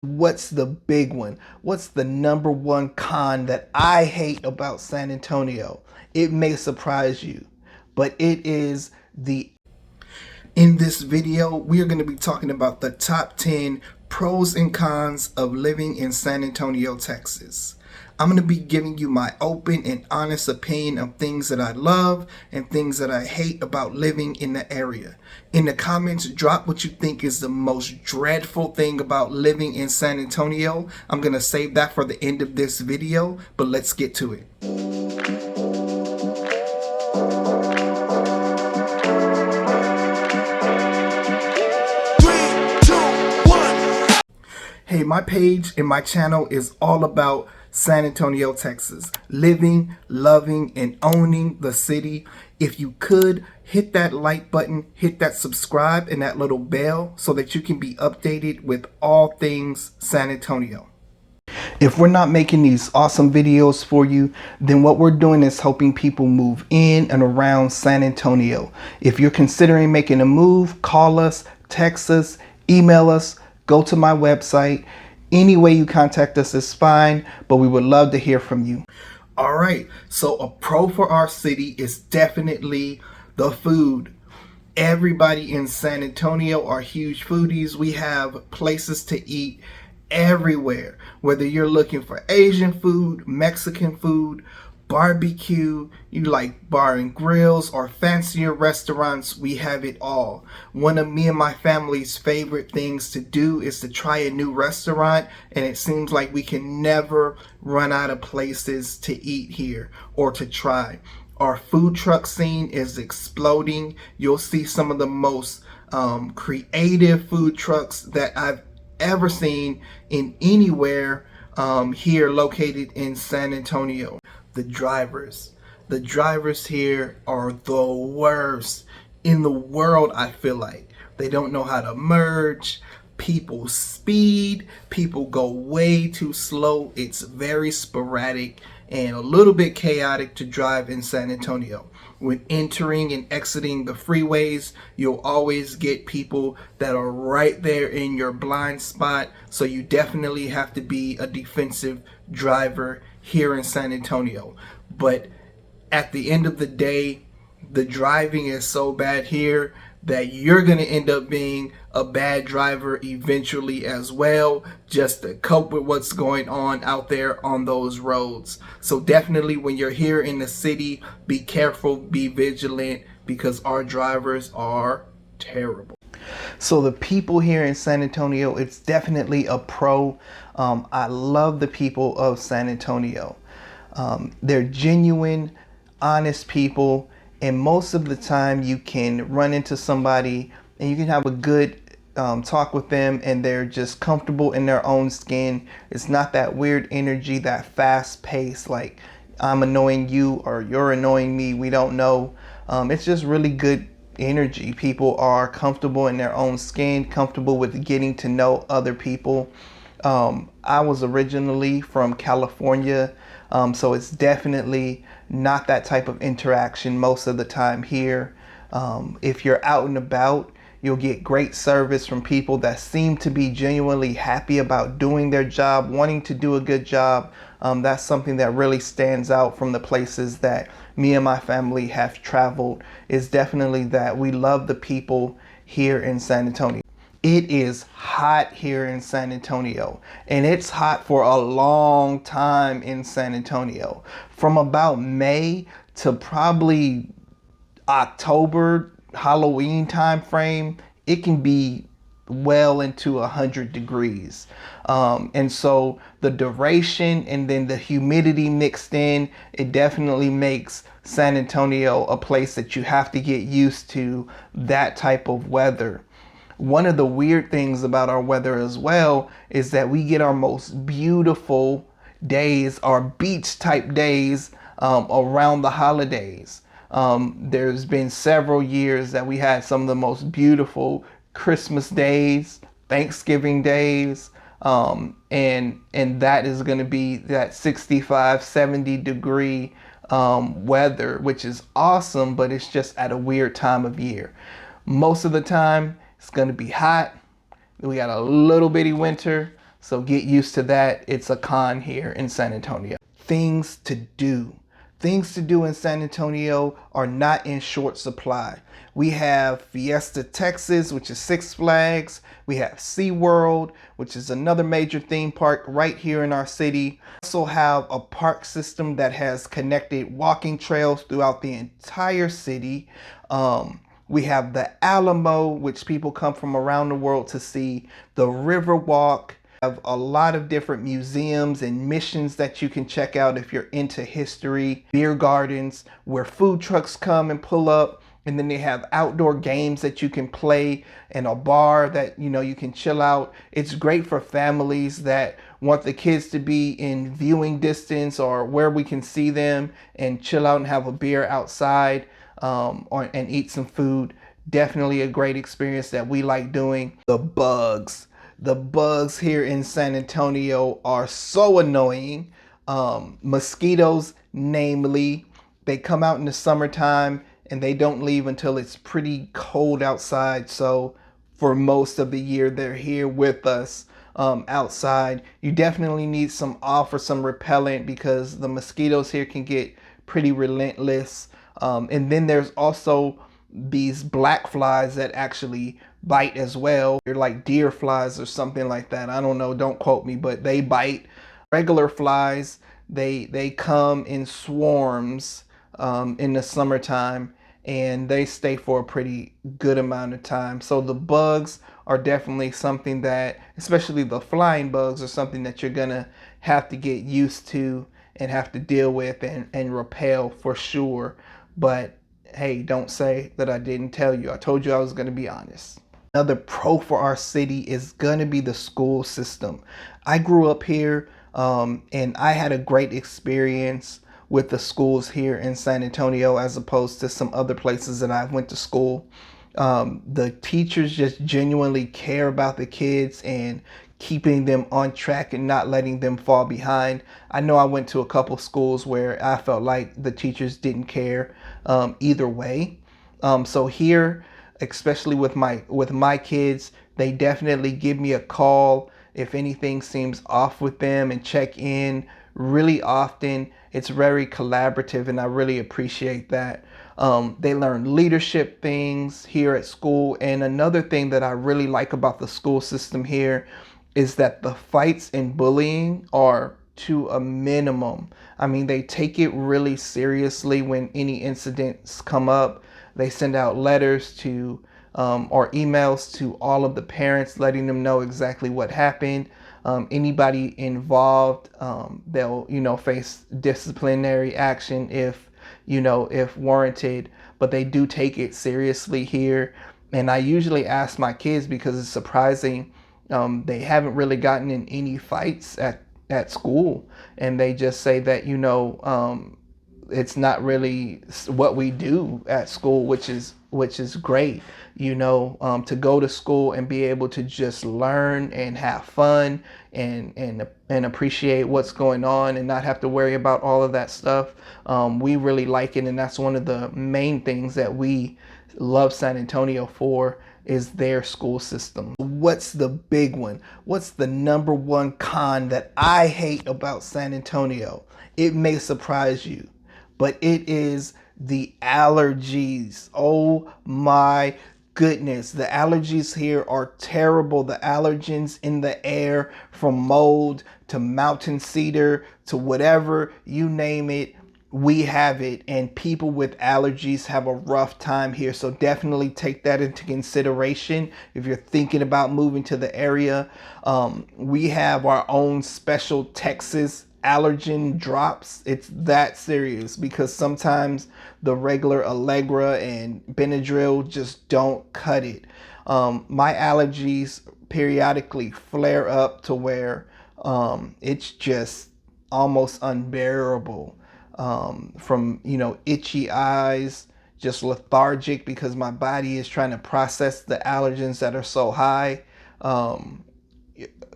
What's the big one? What's the number one con that I hate about San Antonio? It may surprise you, but it is the. In this video, we are going to be talking about the top 10 pros and cons of living in San Antonio, Texas. I'm going to be giving you my open and honest opinion of things that I love and things that I hate about living in the area. In the comments, drop what you think is the most dreadful thing about living in San Antonio. I'm going to save that for the end of this video, but let's get to it. Hey, my page and my channel is all about San Antonio, Texas. Living, loving, and owning the city. If you could, hit that like button, hit that subscribe and that little bell so that you can be updated with all things San Antonio. If we're not making these awesome videos for you, then what we're doing is helping people move in and around San Antonio. If you're considering making a move, call us, text us, email us, go to my website. Any way you contact us is fine, but we would love to hear from you. All right, so a pro for our city is definitely the food. Everybody in San Antonio are huge foodies. We have places to eat everywhere. Whether you're looking for Asian food, Mexican food, barbecue, you like bar and grills or fancier restaurants, we have it all. One of me and my family's favorite things to do is to try a new restaurant, and it seems like we can never run out of places to eat here or to try. Our food truck scene is exploding. You'll see some of the most creative food trucks that I've ever seen in anywhere here located in San Antonio. The drivers here are the worst in the world. I feel like they don't know how to merge. People speed, people go way too slow. It's very sporadic and a little bit chaotic to drive in San Antonio. When entering and exiting the freeways, you'll always get people that are right there in your blind spot. So you definitely have to be a defensive driver here in San Antonio. But at the end of the day, the driving is so bad here that you're going to end up being a bad driver eventually as well, just to cope with what's going on out there on those roads. So definitely when you're here in the city, be careful, be vigilant, because our drivers are terrible. So the people here in San Antonio, it's definitely a pro. I love the people of San Antonio. They're genuine, honest people, and most of the time you can run into somebody and you can have a good talk with them, and they're just comfortable in their own skin. It's not that weird energy, that fast pace, like I'm annoying you or you're annoying me, we don't know. It's just really good energy. People are comfortable in their own skin, comfortable with getting to know other people. I was originally from California, so it's definitely not that type of interaction most of the time here. If you're out and about, you'll get great service from people that seem to be genuinely happy about doing their job, wanting to do a good job. That's something that really stands out from the places that me and my family have traveled, is definitely that we love the people here in San Antonio. It is hot here in San Antonio, and it's hot for a long time in San Antonio. From about May to probably October, Halloween time frame, it can be well into 100 degrees. And so the duration and then the humidity mixed in, it definitely makes San Antonio a place that you have to get used to that type of weather. One of the weird things about our weather as well is that we get our most beautiful days, our beach type days, around the holidays. There's been several years that we had some of the most beautiful Christmas days, Thanksgiving days, and that is going to be that 65, 70 degree weather, which is awesome, but it's just at a weird time of year. Most of the time, it's going to be hot. We got a little bitty winter, So get used to that. It's a con here in San Antonio. Things to do. Things to do in San Antonio are not in short supply. We have Fiesta, Texas, which is Six Flags. We have SeaWorld, which is another major theme park right here in our city. We also have a park system that has connected walking trails throughout the entire city. We have the Alamo, which people come from around the world to see. The Riverwalk. Have a lot of different museums and missions that you can check out if you're into history. Beer gardens where food trucks come and pull up, and then they have outdoor games that you can play, and a bar that you can chill out. It's great for families that want the kids to be in viewing distance or where we can see them and chill out and have a beer outside, and eat some food. Definitely a great experience that we like doing. The bugs. The bugs here in San Antonio are so annoying. Mosquitoes, namely, they come out in the summertime and they don't leave until it's pretty cold outside. So for most of the year, they're here with us outside. You definitely need some off or some repellent because the mosquitoes here can get pretty relentless. And then there's also these black flies that actually bite as well. They're like deer flies or something like that. I don't know, don't quote me, but they bite. Regular flies, they come in swarms in the summertime, and they stay for a pretty good amount of time. So the bugs are definitely something that, especially the flying bugs, are something that you're gonna have to get used to and have to deal with and repel for sure. But hey, don't say that I didn't tell you. I told you I was going to be honest. Another pro for our city is going to be the school system. I grew up here, and I had a great experience with the schools here in San Antonio as opposed to some other places that I went to school. The teachers just genuinely care about the kids and keeping them on track and not letting them fall behind. I know I went to a couple schools where I felt like the teachers didn't care either way. So here, especially with my kids, they definitely give me a call if anything seems off with them and check in really often. It's very collaborative, and I really appreciate that. They learn leadership things here at school. And another thing that I really like about the school system here is that the fights and bullying are to a minimum. I mean, they take it really seriously when any incidents come up. They send out letters to or emails to all of the parents letting them know exactly what happened. Anybody involved, they'll face disciplinary action if warranted, but they do take it seriously here. And I usually ask my kids, because it's surprising, they haven't really gotten in any fights at school, and they just say that it's not really what we do at school, which is great. To go to school and be able to just learn and have fun and appreciate what's going on and not have to worry about all of that stuff. We really like it, and that's one of the main things that we love San Antonio for, is their school system. What's the big one? What's the number one con that I hate about San Antonio? It may surprise you, but it is the allergies. Oh my goodness, the allergies here are terrible. The allergens in the air, from mold to mountain cedar to whatever, you name it, we have it, and people with allergies have a rough time here. So definitely take that into consideration if you're thinking about moving to the area. We have our own special Texas allergen drops. It's that serious, because sometimes the regular Allegra and Benadryl just don't cut it. My allergies periodically flare up to where it's just almost unbearable. From itchy eyes, just lethargic because my body is trying to process the allergens that are so high.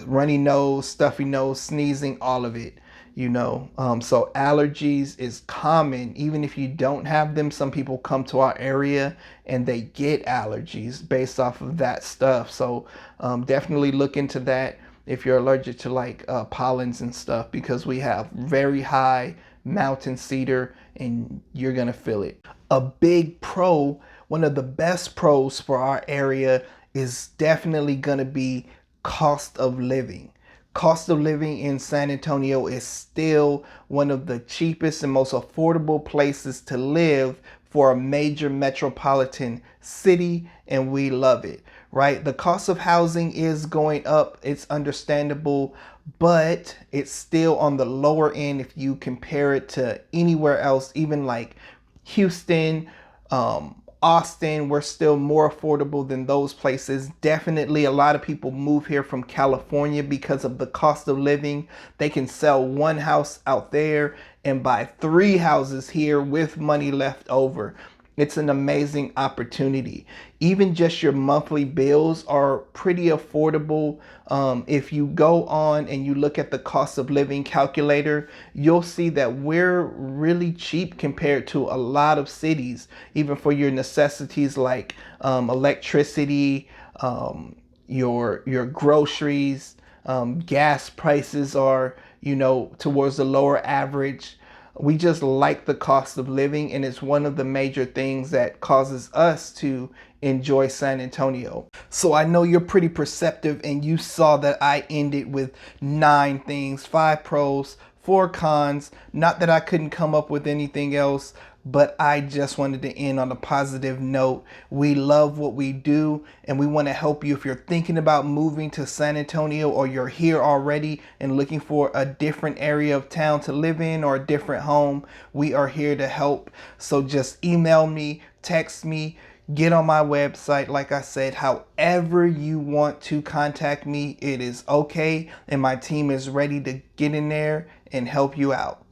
Runny nose, stuffy nose, sneezing, all of it. So allergies is common. Even if you don't have them, some people come to our area and they get allergies based off of that stuff. So definitely look into that. if you're allergic to like pollens and stuff, because we have very high mountain cedar and you're gonna feel it. A big pro, one of the best pros for our area is definitely gonna be cost of living. Cost of living in San Antonio is still one of the cheapest and most affordable places to live for a major metropolitan city, and we love it, right? The cost of housing is going up, it's understandable, but it's still on the lower end if you compare it to anywhere else, even like Houston, Austin. We're still more affordable than those places. Definitely a lot of people move here from California because of the cost of living. They can sell one house out there and buy 3 houses here with money left over. It's an amazing opportunity. Even just your monthly bills are pretty affordable. If you go on and you look at the cost of living calculator, you'll see that we're really cheap compared to a lot of cities, even for your necessities like electricity, your groceries, gas prices are, towards the lower average. We just like the cost of living, and it's one of the major things that causes us to enjoy San Antonio. So I know you're pretty perceptive, and you saw that I ended with 9 things, 5 pros, 4 cons. Not that I couldn't come up with anything else, but I just wanted to end on a positive note. We love what we do, and we want to help you if you're thinking about moving to San Antonio, or you're here already and looking for a different area of town to live in or a different home. We are here to help. So just email me, text me, get on my website. Like I said, however you want to contact me, it is okay, and my team is ready to get in there and help you out.